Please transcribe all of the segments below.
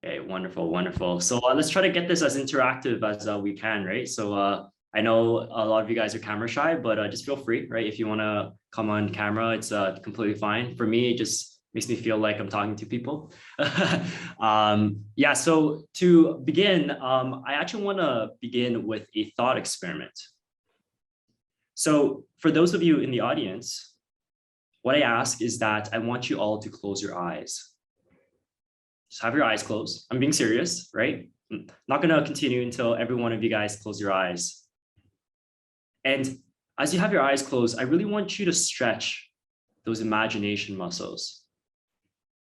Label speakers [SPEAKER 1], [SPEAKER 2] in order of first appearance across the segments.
[SPEAKER 1] Okay, wonderful, wonderful. So let's try to get this as interactive as we can, right? So I know a lot of you guys are camera shy, but just feel free, right? If you want to come on camera, it's completely fine. For me, it just makes me feel like I'm talking to people. Yeah, so to begin, I actually want to begin with a thought experiment. So for those of you in the audience, what I ask is that I want you all to close your eyes. Just have your eyes closed. I'm being serious, right? I'm not going to continue until every one of you guys close your eyes. And as you have your eyes closed, I really want you to stretch those imagination muscles.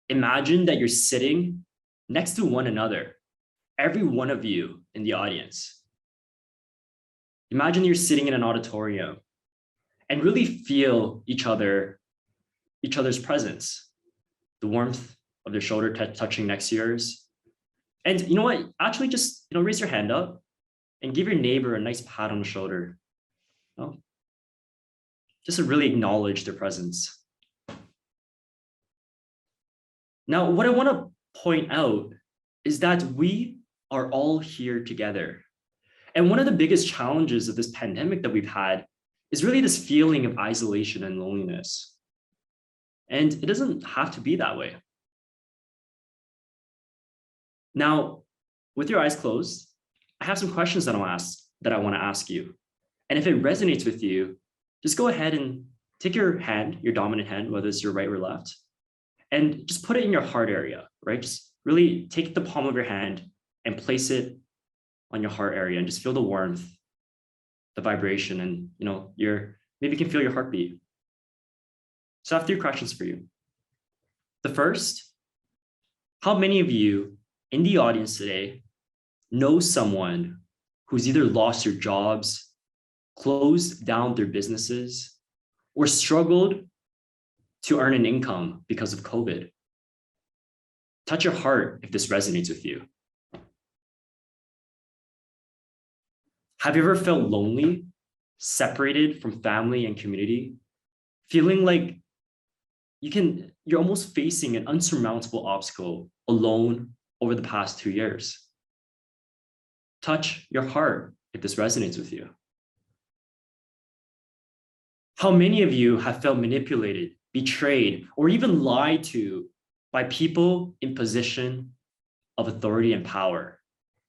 [SPEAKER 1] Imagine that you're sitting next to one another, every one of you in the audience. Imagine you're sitting in an auditorium and really feel each other's presence, the warmth of their shoulder touching next to yours. And you know what? Actually, just raise your hand up and give your neighbor a nice pat on the shoulder. Just to really acknowledge their presence. Now, what I want to point out is that we are all here together. And one of the biggest challenges of this pandemic that we've had is really this feeling of isolation and loneliness. And it doesn't have to be that way. Now, with your eyes closed, I have some questions that I want to ask you. And if it resonates with you, just go ahead and take your hand, your dominant hand, whether it's your right or left, and just put it in your heart area, right? Just really take the palm of your hand and place it on your heart area and just feel the warmth, the vibration, and maybe you can feel your heartbeat. So I have 3 questions for you. The first, how many of you in the audience today know someone who's either lost their jobs, closed down their businesses, or struggled to earn an income because of COVID? Touch your heart if this resonates with you. Have you ever felt lonely, separated from family and community, feeling like you're almost facing an unsurmountable obstacle alone over the past 2 years? Touch your heart if this resonates with you. How many of you have felt manipulated, betrayed, or even lied to by people in position of authority and power,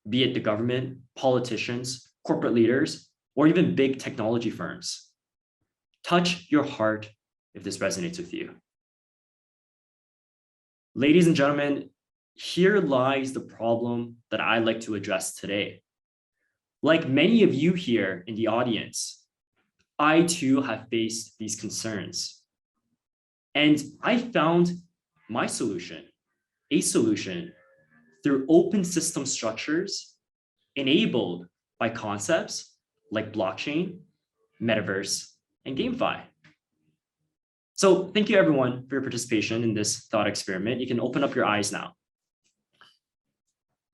[SPEAKER 1] be it the government, politicians, corporate leaders, or even big technology firms? Touch your heart if this resonates with you. Ladies and gentlemen, here lies the problem that I'd like to address today. Like many of you here in the audience, I too have faced these concerns. And I found my solution, a solution through open system structures enabled by concepts like blockchain, Metaverse, and GameFi. So thank you everyone for your participation in this thought experiment. You can open up your eyes now.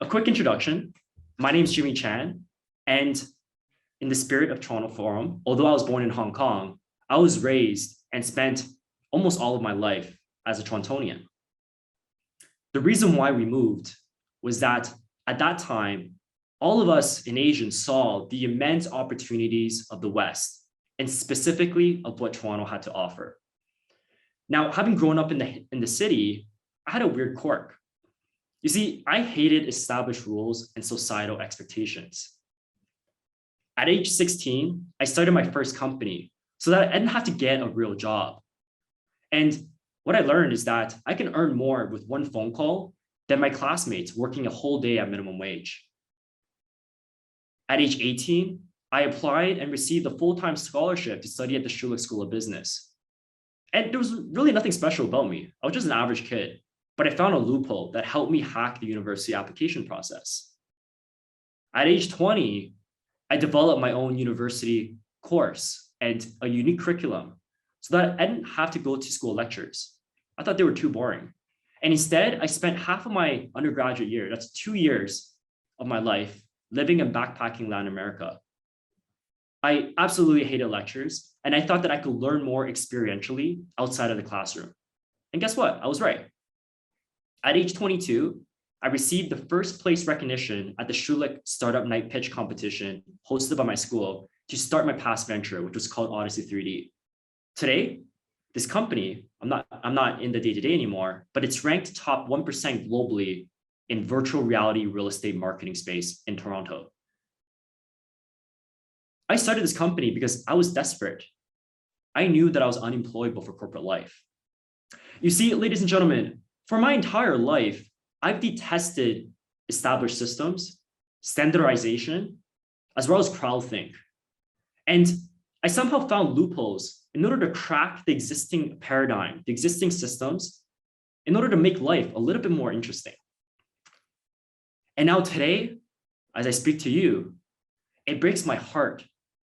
[SPEAKER 1] A quick introduction. My name is Jimmy Chan, and in the spirit of Toronto Forum, although I was born in Hong Kong, I was raised and spent almost all of my life as a Torontonian. The reason why we moved was that at that time, all of us in Asia saw the immense opportunities of the West, and specifically of what Toronto had to offer. Now, having grown up in the city, I had a weird quirk. You see, I hated established rules and societal expectations. At age 16, I started my first company so that I didn't have to get a real job. And what I learned is that I can earn more with one phone call than my classmates working a whole day at minimum wage. At age 18, I applied and received a full-time scholarship to study at the Schulich School of Business. And there was really nothing special about me. I was just an average kid, but I found a loophole that helped me hack the university application process. At age 20, I developed my own university course and a unique curriculum so that I didn't have to go to school lectures. I thought they were too boring. And instead, I spent half of my undergraduate year, that's 2 years of my life, living in backpacking Latin America. I absolutely hated lectures, and I thought that I could learn more experientially outside of the classroom. And guess what? I was right. At age 22, I received the first place recognition at the Schulich Startup Night Pitch competition hosted by my school to start my past venture, which was called Odyssey 3D. Today, this company, I'm not in the day-to-day anymore, but it's ranked top 1% globally in virtual reality real estate marketing space in Toronto. I started this company because I was desperate. I knew that I was unemployable for corporate life. You see, ladies and gentlemen, for my entire life, I've detested established systems, standardization, as well as crowdthink. And I somehow found loopholes in order to crack the existing paradigm, the existing systems, in order to make life a little bit more interesting. And now today, as I speak to you, it breaks my heart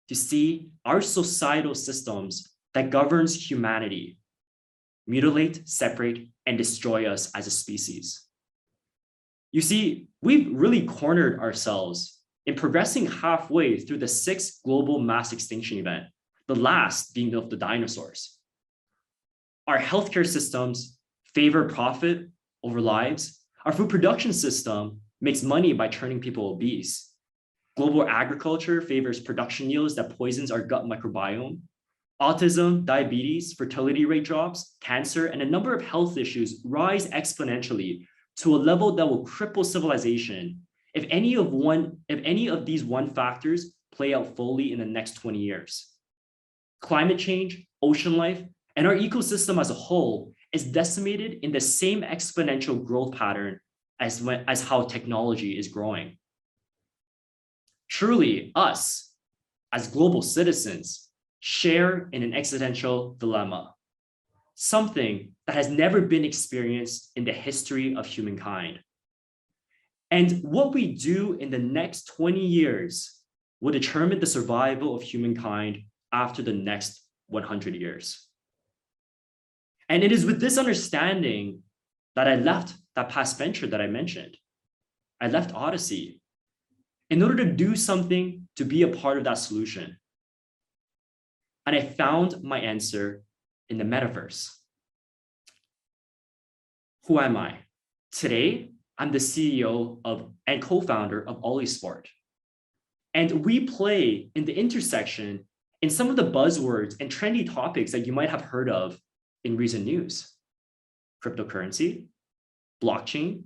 [SPEAKER 1] to see our societal systems that governs humanity mutilate, separate, and destroy us as a species. You see, we've really cornered ourselves in progressing halfway through the 6th global mass extinction event, the last being of the dinosaurs. Our healthcare systems favor profit over lives. Our food production system makes money by turning people obese. Global agriculture favors production yields that poisons our gut microbiome. Autism, diabetes, fertility rate drops, cancer, and a number of health issues rise exponentially to a level that will cripple civilization if any of these one factors play out fully in the next 20 years. Climate change, ocean life, and our ecosystem as a whole is decimated in the same exponential growth pattern as how technology is growing. Truly, us, as global citizens, share in an existential dilemma, something that has never been experienced in the history of humankind. And what we do in the next 20 years will determine the survival of humankind after the next 100 years. And it is with this understanding that I left that past venture that I mentioned. I left Odyssey in order to do something to be a part of that solution. And I found my answer in the metaverse. Who am I? Today, I'm the CEO of and co-founder of Oly Sport. And we play in the intersection in some of the buzzwords and trendy topics that you might have heard of in recent news. Cryptocurrency, blockchain,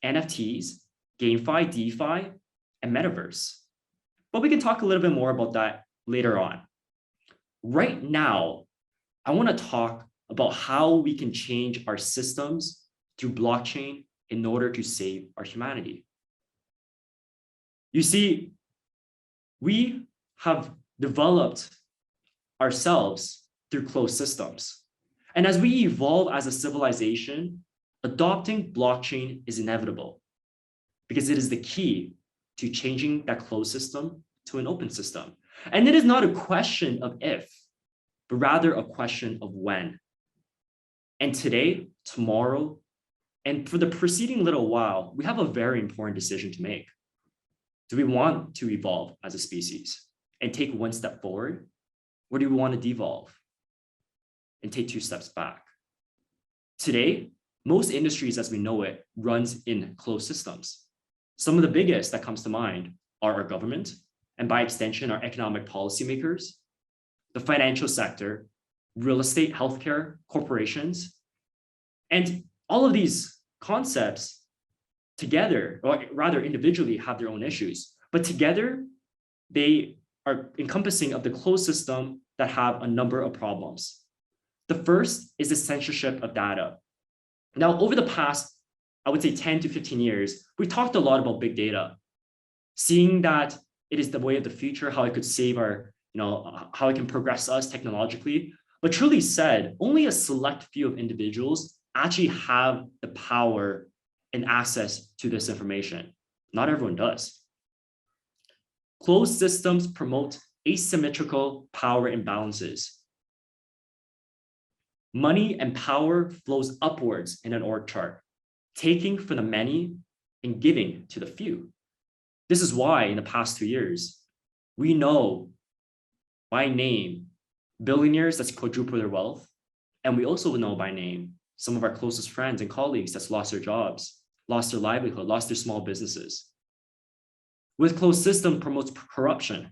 [SPEAKER 1] NFTs, GameFi, DeFi, and Metaverse. But we can talk a little bit more about that later on. Right now, I want to talk about how we can change our systems through blockchain in order to save our humanity. You see, we have developed ourselves through closed systems. And as we evolve as a civilization, adopting blockchain is inevitable because it is the key to changing that closed system to an open system. And it is not a question of if, but rather a question of when. And today, tomorrow, and for the preceding little while, we have a very important decision to make. Do we want to evolve as a species and take one step forward? Or do we want to devolve and take 2 steps back? Today, most industries as we know it runs in closed systems. Some of the biggest that comes to mind are our government, and by extension, our economic policymakers, the financial sector, real estate, healthcare, corporations. And all of these concepts together, or rather individually, have their own issues, but together they are encompassing of the closed system that have a number of problems. The first is the censorship of data. Now, over the past, I would say 10 to 15 years, we talked a lot about big data, seeing that it is the way of the future, how it could save our, how it can progress us technologically. But truly said, only a select few of individuals actually have the power and access to this information. Not everyone does. Closed systems promote asymmetrical power imbalances. Money and power flows upwards in an org chart, taking from the many and giving to the few. This is why in the past 2 years, we know by name billionaires that's quadrupled their wealth. And we also know by name some of our closest friends and colleagues that's lost their jobs. lost their livelihood, lost their small businesses. With closed system promotes corruption.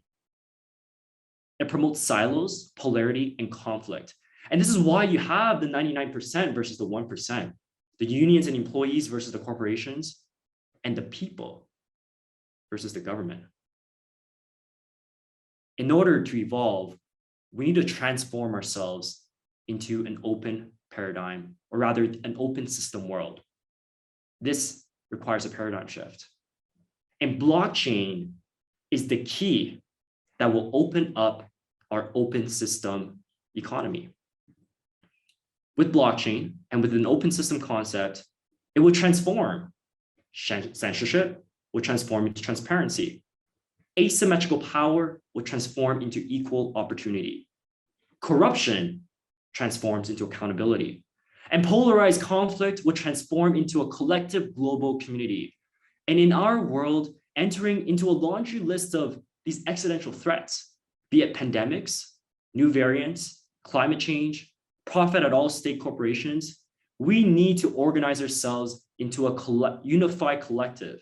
[SPEAKER 1] It promotes silos, polarity, and conflict. And this is why you have the 99% versus the 1%, the unions and employees versus the corporations, and the people versus the government. In order to evolve, we need to transform ourselves into an open paradigm, or rather an open system world. This requires a paradigm shift. And blockchain is the key that will open up our open system economy. With blockchain and with an open system concept, it will transform censorship, will transform into transparency. Asymmetrical power will transform into equal opportunity. Corruption transforms into accountability. And polarized conflict will transform into a collective global community. And in our world, entering into a laundry list of these existential threats, be it pandemics, new variants, climate change, profit at all stake corporations, we need to organize ourselves into a unified collective.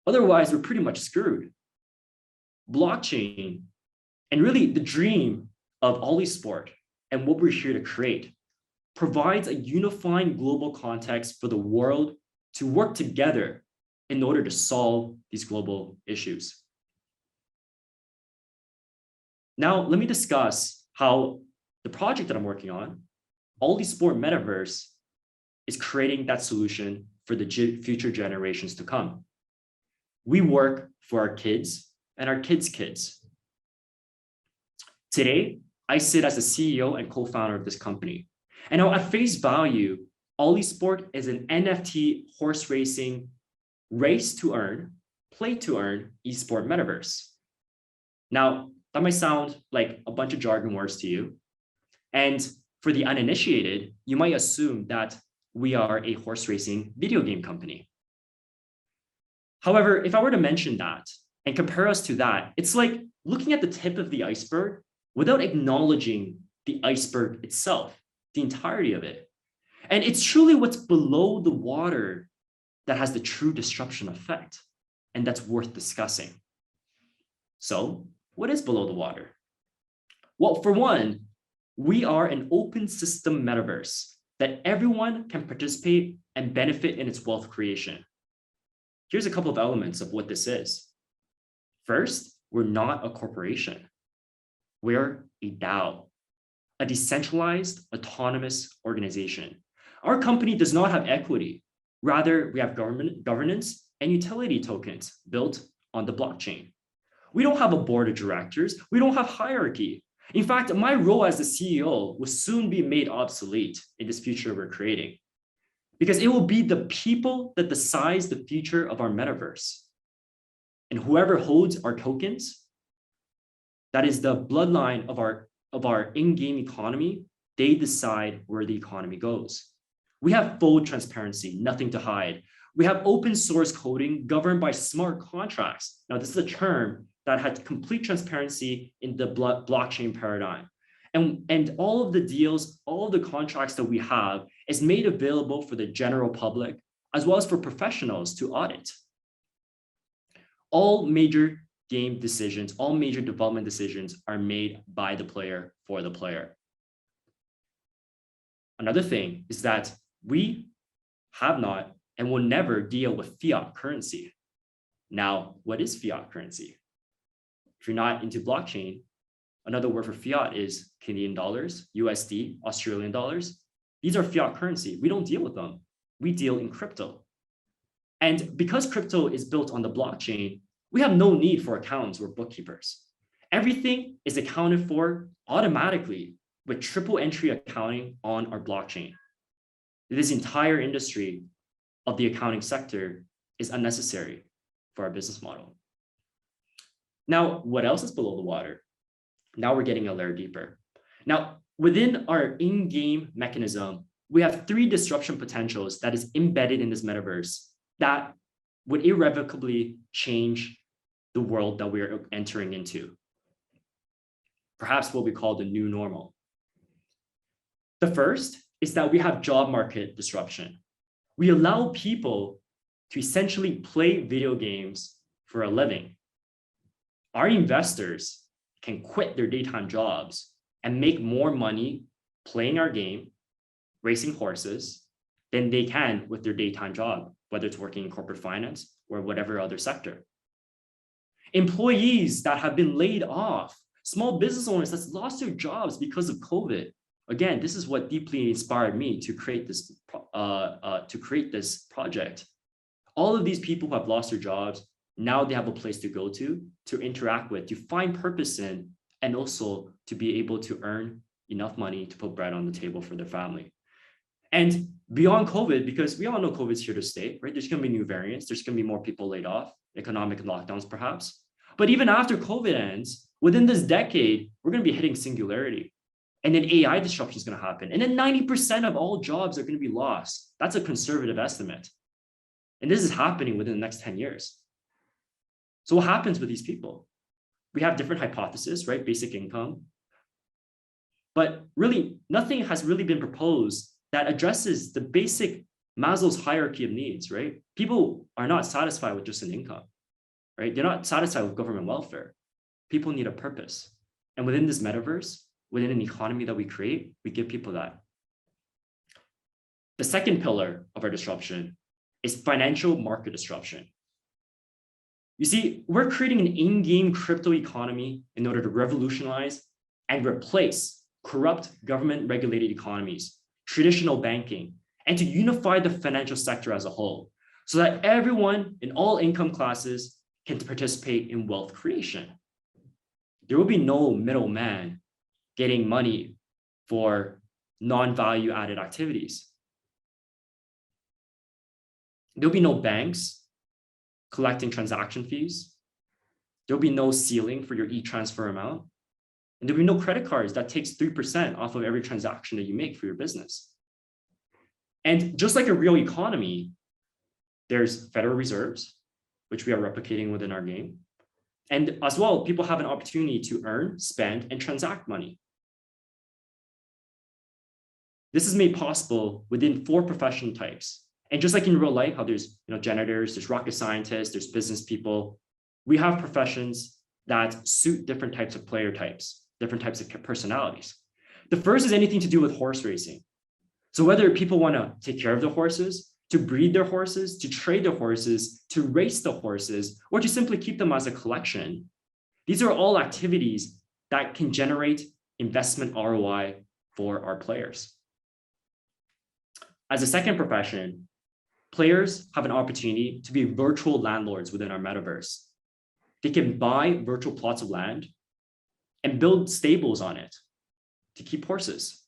[SPEAKER 1] Otherwise, we're pretty much screwed. Blockchain, and really the dream of Oly Sport and what we're here to create, provides a unifying global context for the world to work together in order to solve these global issues. Now, let me discuss how the project that I'm working on, Oly Sport Metaverse, is creating that solution for the future generations to come. We work for our kids and our kids' kids. Today, I sit as the CEO and co-founder of this company. And now at face value, Oly Sport is an NFT horse racing race to earn, play to earn eSport metaverse. Now, that might sound like a bunch of jargon words to you. And for the uninitiated, you might assume that we are a horse racing video game company. However, if I were to mention that and compare us to that, it's like looking at the tip of the iceberg without acknowledging the iceberg itself, the entirety of it. And it's truly what's below the water that has the true disruption effect, and that's worth discussing. So, what is below the water? Well, for one, we are an open system metaverse that everyone can participate and benefit in its wealth creation. Here's a couple of elements of what this is. First, we're not a corporation. We're a DAO, a decentralized autonomous organization. Our company does not have equity. Rather, we have governance and utility tokens built on the blockchain. We don't have a board of directors. We don't have hierarchy. In fact, my role as the CEO will soon be made obsolete in this future we're creating, because it will be the people that decides the future of our metaverse. And whoever holds our tokens, that is the bloodline of our in-game economy, they decide where the economy goes. We have full transparency, nothing to hide. We have open source coding governed by smart contracts. Now, this is a term that had complete transparency in the blockchain paradigm. And all of the deals, all of the contracts that we have is made available for the general public, as well as for professionals to audit. All major game decisions, all major development decisions are made by the player for the player. Another thing is that we have not and will never deal with fiat currency. Now, what is fiat currency? If you're not into blockchain, another word for fiat is Canadian dollars, USD, Australian dollars. These are fiat currency. We don't deal with them. We deal in crypto. And because crypto is built on the blockchain, we have no need for accountants or bookkeepers. Everything is accounted for automatically with triple entry accounting on our blockchain. This entire industry of the accounting sector is unnecessary for our business model. Now, what else is below the water? Now we're getting a layer deeper. Now, within our in-game mechanism, we have 3 disruption potentials that is embedded in this metaverse that would irrevocably change the world that we are entering into. Perhaps what we call the new normal. The first is that we have job market disruption. We allow people to essentially play video games for a living. Our investors can quit their daytime jobs and make more money playing our game, racing horses, than they can with their daytime job, whether it's working in corporate finance or whatever other sector. Employees that have been laid off, small business owners that's lost their jobs because of COVID. Again, this is what deeply inspired me to create this project. All of these people who have lost their jobs, now they have a place to go to interact with, to find purpose in, and also to be able to earn enough money to put bread on the table for their family. And beyond COVID, because we all know COVID's here to stay, right? There's going to be new variants. There's going to be more people laid off, economic lockdowns perhaps. But even after COVID ends, within this decade, we're going to be hitting singularity. And then AI disruption is going to happen. And then 90% of all jobs are going to be lost. That's a conservative estimate. And this is happening within the next 10 years. So what happens with these people? We have different hypotheses, right? Basic income. But really, nothing has really been proposed that addresses the basic Maslow's hierarchy of needs, right? People are not satisfied with just an income, right? They're not satisfied with government welfare. People need a purpose. And within this metaverse, within an economy that we create, we give people that. The second pillar of our disruption is financial market disruption. You see, we're creating an in-game crypto economy in order to revolutionize and replace corrupt government-regulated economies, traditional banking, and to unify the financial sector as a whole, so that everyone in all income classes can participate in wealth creation. There will be no middleman getting money for non-value added activities. There'll be no banks collecting transaction fees. There'll be no ceiling for your e-transfer amount. And there'll be no credit cards that takes 3% off of every transaction that you make for your business. And just like a real economy, there's Federal Reserves, which we are replicating within our game. And as well, people have an opportunity to earn, spend, and transact money. This is made possible within 4 profession types. And just like in real life, how there's janitors, there's rocket scientists, there's business people, we have professions that suit different types of player types, different types of personalities. The first is anything to do with horse racing. So whether people want to take care of the horses, to breed their horses, to trade their horses, to race the horses, or to simply keep them as a collection, these are all activities that can generate investment ROI for our players. As a second profession, players have an opportunity to be virtual landlords within our metaverse. They can buy virtual plots of land and build stables on it to keep horses.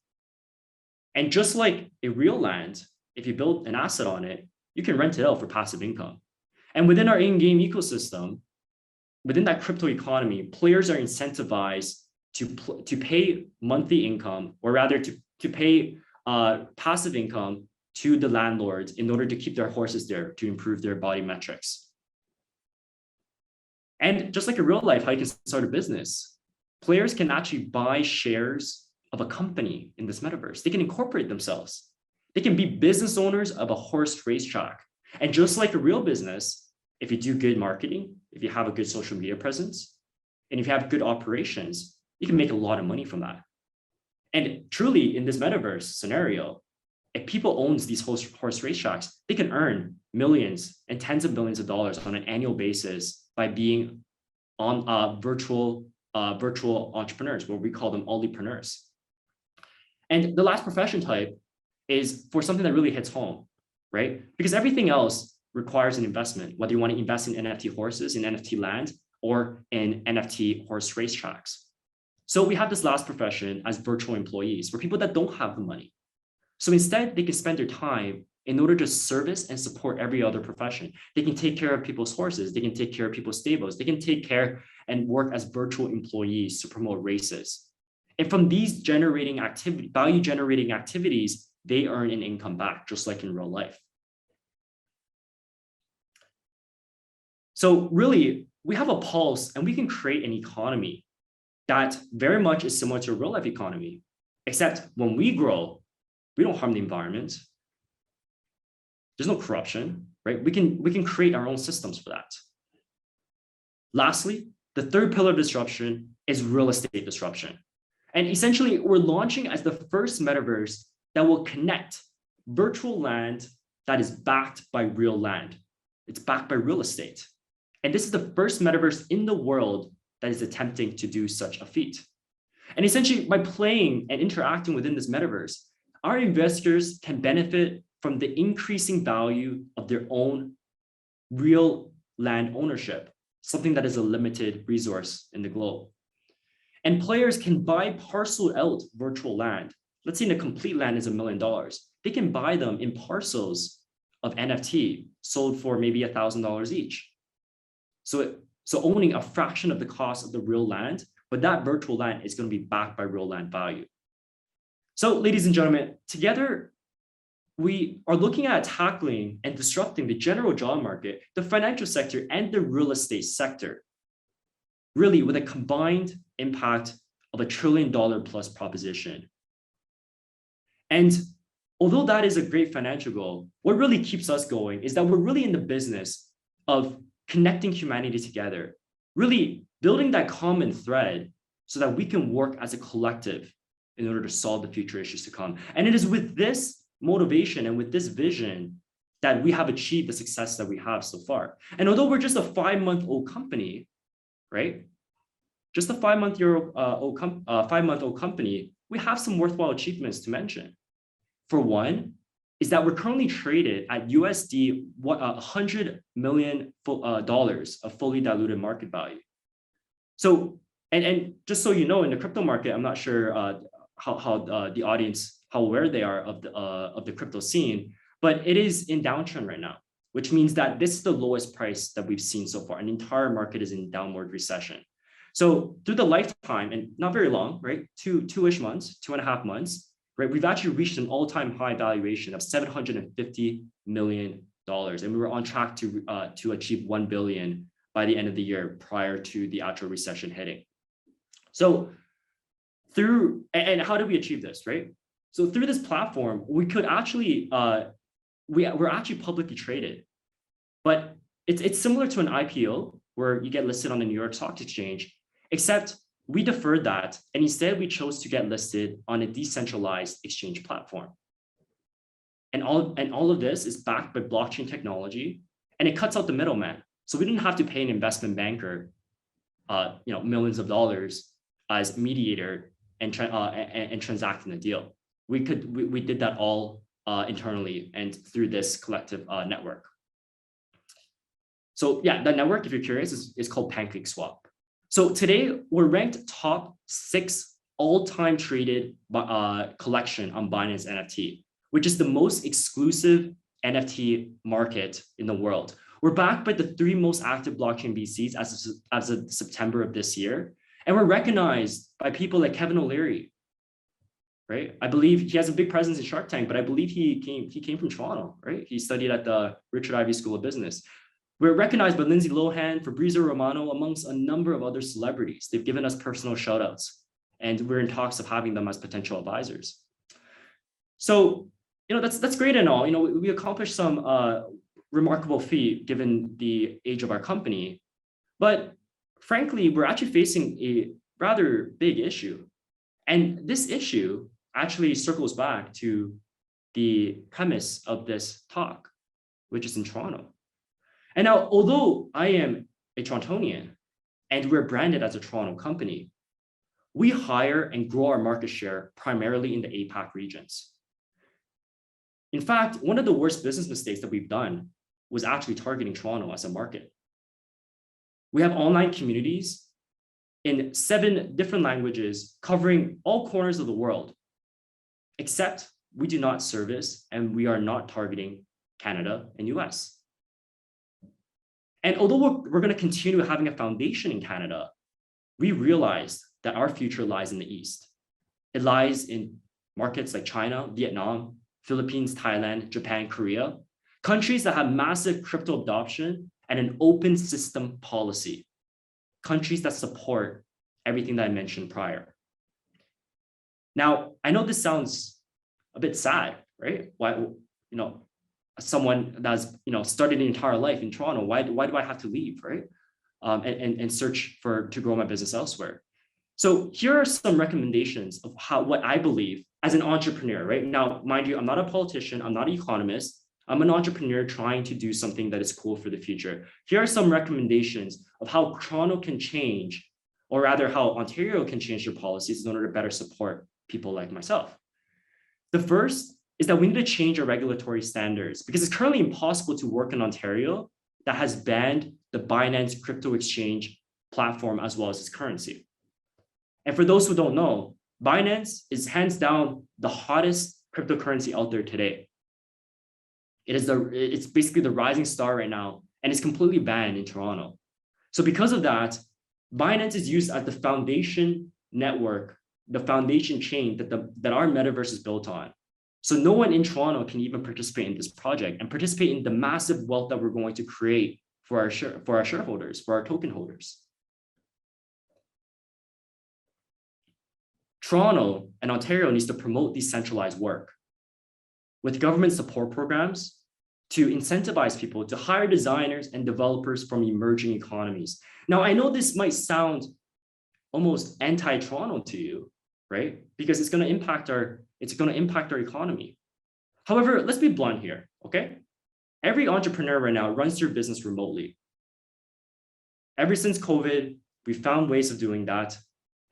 [SPEAKER 1] And just like a real land, if you build an asset on it, you can rent it out for passive income. And within our in-game ecosystem, within that crypto economy, players are incentivized to pay monthly income, or rather to pay passive income to the landlords in order to keep their horses there to improve their body metrics. And just like in real life, how you can start a business, players can actually buy shares of a company in this metaverse. They can incorporate themselves. They can be business owners of a horse racetrack. And just like a real business, if you do good marketing, if you have a good social media presence, and if you have good operations, you can make a lot of money from that. And truly, in this metaverse scenario, if people own these horse racetracks, they can earn millions and tens of millions of dollars on an annual basis by being on virtual entrepreneurs, where we call them Olypreneurs. And the last profession type is for something that really hits home, right? Because everything else requires an investment, whether you want to invest in NFT horses, in NFT land, or in NFT horse racetracks. So we have this last profession as virtual employees, for people that don't have the money. So instead, they can spend their time in order to service and support every other profession. They can take care of people's horses. They can take care of people's stables. They can take care and work as virtual employees to promote races. And from these value generating activities, they earn an income back, just like in real life. So really, we have a pulse and we can create an economy that very much is similar to a real life economy, except when we grow, we don't harm the environment. There's no corruption, right? We can create our own systems for that. Lastly, the third pillar of disruption is real estate disruption. And essentially, we're launching as the first metaverse that will connect virtual land that is backed by real land. It's backed by real estate. And this is the first metaverse in the world that is attempting to do such a feat. And essentially, by playing and interacting within this metaverse, our investors can benefit from the increasing value of their own real land ownership, something that is a limited resource in the globe. And players can buy parceled out virtual land. Let's say the complete land is $1 million. They can buy them in parcels of NFT sold for maybe $1,000 each. So owning a fraction of the cost of the real land, but that virtual land is going to be backed by real land value. So ladies and gentlemen, together, we are looking at tackling and disrupting the general job market, the financial sector, and the real estate sector, really with a combined impact of $1 trillion plus proposition. And although that is a great financial goal, what really keeps us going is that we're really in the business of connecting humanity together, really building that common thread so that we can work as a collective in order to solve the future issues to come. And it is with this motivation and with this vision that we have achieved the success that we have so far. And although we're just a 5-month-old company, right? Just a 5-month-old company, we have some worthwhile achievements to mention. For one, is that we're currently traded at USD $100 million of fully diluted market value. So, and just so you know, in the crypto market, I'm not sure how the audience, how aware they are of the crypto scene, but it is in downtrend right now, which means that this is the lowest price that we've seen so far. An entire market is in downward recession. So through the lifetime, and not very long, right? Two-ish months, 2.5 months, right? We've actually reached an all-time high valuation of $750 million. And we were on track to achieve 1 billion by the end of the year prior to the actual recession hitting. So and how did we achieve this, right? So through this platform, we could actually, we're actually publicly traded, but it's similar to an IPO where you get listed on the New York Stock Exchange, except we deferred that. And instead we chose to get listed on a decentralized exchange platform. And all of this is backed by blockchain technology, and it cuts out the middleman. So we didn't have to pay an investment banker, millions of dollars as mediator and transacting the deal. We did that all internally and through this collective network. So yeah, that network, if you're curious, is called PancakeSwap. So today we're ranked top 6 all-time traded collection on Binance NFT, which is the most exclusive NFT market in the world. We're backed by the 3 most active blockchain VCs as of September of this year. And we're recognized by people like Kevin O'Leary, right? I believe he has a big presence in Shark Tank, but I believe he came from Toronto, right? He studied at the Richard Ivey School of Business. We're recognized by Lindsay Lohan, Fabrizio Romano, amongst a number of other celebrities. They've given us personal shout outs, and we're in talks of having them as potential advisors. So, that's great and all. We accomplished some remarkable feat given the age of our company, but frankly, we're actually facing a rather big issue. And this issue actually circles back to the premise of this talk, which is in Toronto. And now, although I am a Torontonian and we're branded as a Toronto company, we hire and grow our market share primarily in the APAC regions. In fact, one of the worst business mistakes that we've done was actually targeting Toronto as a market. We have online communities in 7 different languages covering all corners of the world, except we do not service and we are not targeting Canada and US. And although we're going to continue having a foundation in Canada, we realized that our future lies in the East. It lies in markets like China, Vietnam, Philippines, Thailand, Japan, Korea, countries that have massive crypto adoption and an open system policy, countries that support everything that I mentioned prior. Now, I know this sounds a bit sad, right? Why, someone that's studied an entire life in Toronto. Why do I have to leave, right? And search to grow my business elsewhere. So here are some recommendations of what I believe as an entrepreneur, right? Now, mind you, I'm not a politician, I'm not an economist. I'm an entrepreneur trying to do something that is cool for the future. Here are some recommendations of how Toronto can change, or rather how Ontario can change their policies in order to better support people like myself. The first is that we need to change our regulatory standards because it's currently impossible to work in Ontario that has banned the Binance crypto exchange platform as well as its currency. And for those who don't know, Binance is hands down the hottest cryptocurrency out there today. It's basically the rising star right now, and it's completely banned in Toronto. So because of that, Binance is used as the foundation network, the foundation chain that our metaverse is built on. So no one in Toronto can even participate in this project and participate in the massive wealth that we're going to create for our shareholders, for our token holders. Toronto and Ontario needs to promote decentralized work with government support programs to incentivize people to hire designers and developers from emerging economies. Now, I know this might sound almost anti-Toronto to you, right? Because it's going to impact our economy. However, let's be blunt here, okay? Every entrepreneur right now runs their business remotely. Ever since COVID, we found ways of doing that.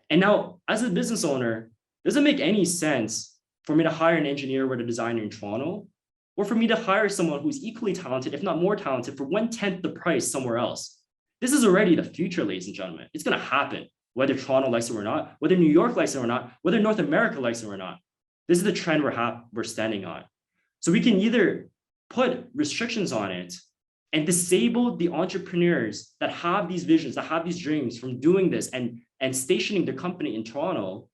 [SPEAKER 1] And now, as a business owner, does it make any sense for me to hire an engineer or a designer in Toronto, or for me to hire someone who's equally talented, if not more talented, for 1/10 the price somewhere else? This is already the future, ladies and gentlemen. It's going to happen, whether Toronto likes it or not, whether New York likes it or not, whether North America likes it or not. This is the trend we're standing on. So we can either put restrictions on it and disable the entrepreneurs that have these visions, that have these dreams from doing this and stationing their company in Toronto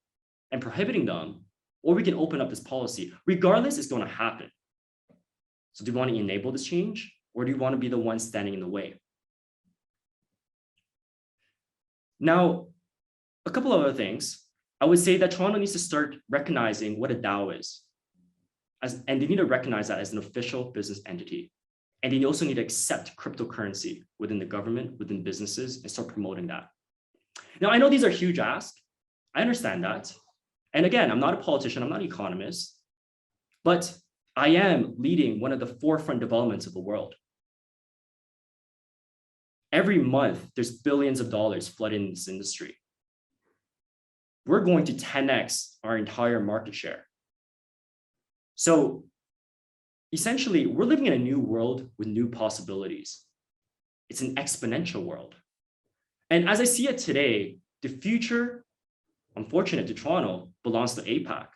[SPEAKER 1] and prohibiting them, or we can open up this policy. Regardless, it's going to happen. So do you want to enable this change, or do you want to be the one standing in the way? Now, a couple of other things. I would say that Toronto needs to start recognizing what a DAO is. And they need to recognize that as an official business entity. And they also need to accept cryptocurrency within the government, within businesses, and start promoting that. Now, I know these are huge asks. I understand that. And again, I'm not a politician, I'm not an economist, but I am leading one of the forefront developments of the world. Every month, there's billions of dollars flooding in this industry. We're going to 10x our entire market share. So essentially, we're living in a new world with new possibilities. It's an exponential world. And as I see it today, the future, unfortunate to Toronto, belongs to APAC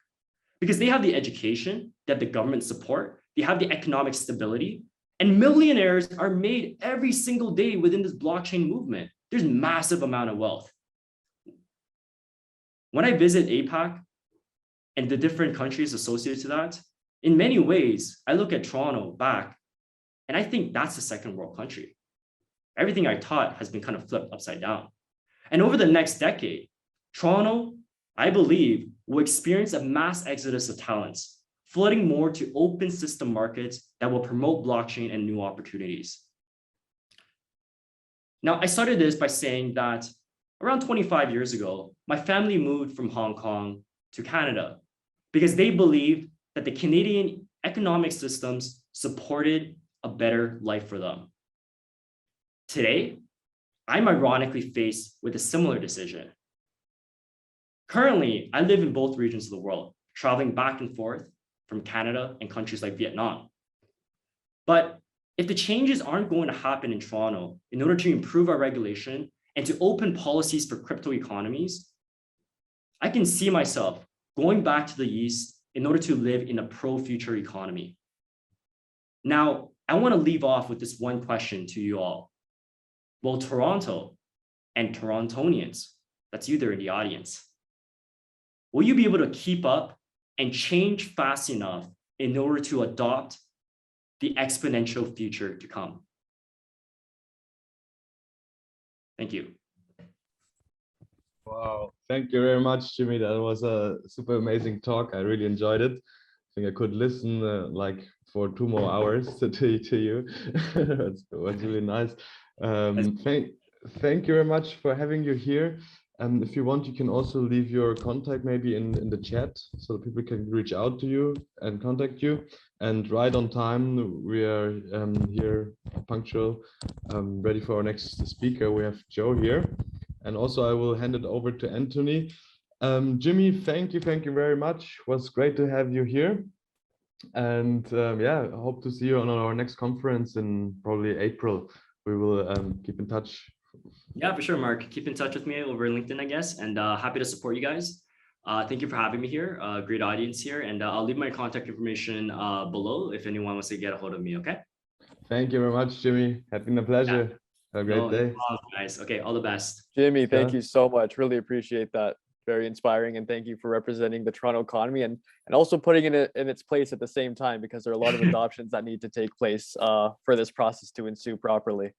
[SPEAKER 1] because they have the education, they have the government support, they have the economic stability, and millionaires are made every single day within this blockchain movement. There's massive amount of wealth. When I visit APAC and the different countries associated to that, in many ways, I look at Toronto back and I think that's a second world country. Everything I taught has been kind of flipped upside down. And over the next decade, Toronto, I believe, will experience a mass exodus of talents, flooding more to open system markets that will promote blockchain and new opportunities. Now, I started this by saying that around 25 years ago, my family moved from Hong Kong to Canada because they believed that the Canadian economic systems supported a better life for them. Today, I'm ironically faced with a similar decision. Currently, I live in both regions of the world, traveling back and forth from Canada and countries like Vietnam. But if the changes aren't going to happen in Toronto in order to improve our regulation and to open policies for crypto economies, I can see myself going back to the East in order to live in a pro-future economy. Now, I want to leave off with this one question to you all. Will Toronto and Torontonians, that's you there in the audience, will you be able to keep up and change fast enough in order to adopt the exponential future to come? Thank you.
[SPEAKER 2] Wow, thank you very much, Jimmy. That was a super amazing talk. I really enjoyed it. I think I could listen like for 2 more hours to you. That's really nice. Thank you very much for having you here. If you want, you can also leave your contact maybe in the chat so that people can reach out to you and contact you. And right on time, we are here punctual, ready for our next speaker. We have Joe here. And also I will hand it over to Anthony. Jimmy, thank you very much. It was great to have you here. And yeah, I hope to see you on our next conference in probably April. We will keep in touch.
[SPEAKER 1] Yeah, for sure, Mark. Keep in touch with me over LinkedIn, I guess, and happy to support you guys. Thank you for having me here. Great audience here, and I'll leave my contact information below if anyone wants to get a hold of me. Okay.
[SPEAKER 2] Thank you very much, Jimmy. It's been a pleasure.
[SPEAKER 1] Yeah.
[SPEAKER 2] Have a great day.
[SPEAKER 1] Guys. Okay, all the best.
[SPEAKER 3] Jimmy, thank you so much. Really appreciate that. Very inspiring, and thank you for representing the Toronto economy and also putting it in its place at the same time, because there are a lot of adoptions that need to take place for this process to ensue properly.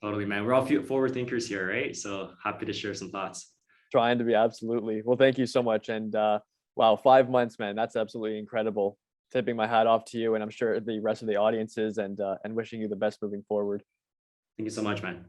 [SPEAKER 1] Totally, man. We're all forward thinkers here, right? So happy to share some thoughts.
[SPEAKER 3] Trying to be, absolutely. Well, thank you so much. And wow, 5 months, man, that's absolutely incredible. Tipping my hat off to you, and I'm sure the rest of the audiences, and wishing you the best moving forward.
[SPEAKER 1] Thank you so much, man.